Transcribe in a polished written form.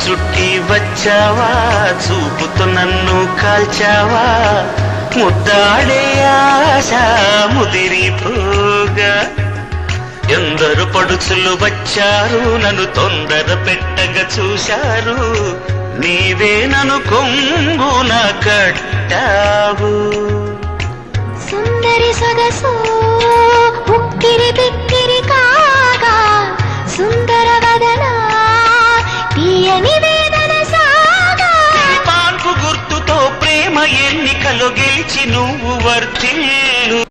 చుట్టి వచ్చావా, చూపుతో నన్ను కాల్చావా, ముద్దాడే ఆశ ముదిరిపోగా. ఎందరు పడుచులు వచ్చారు, నన్ను తొందర పెట్టగా చూశారు, నీవే నన్ను కొంగున కట్టావు. సుందరి సొగసు ఉక్కిరి బిక్కిరి కాగా, సుందర వదన తీయని వేదన సాగా. పాన్పు గుర్తుతో ప్రేమ ఎన్నికలో గెలిచి నువ్వు వర్తిల్లు.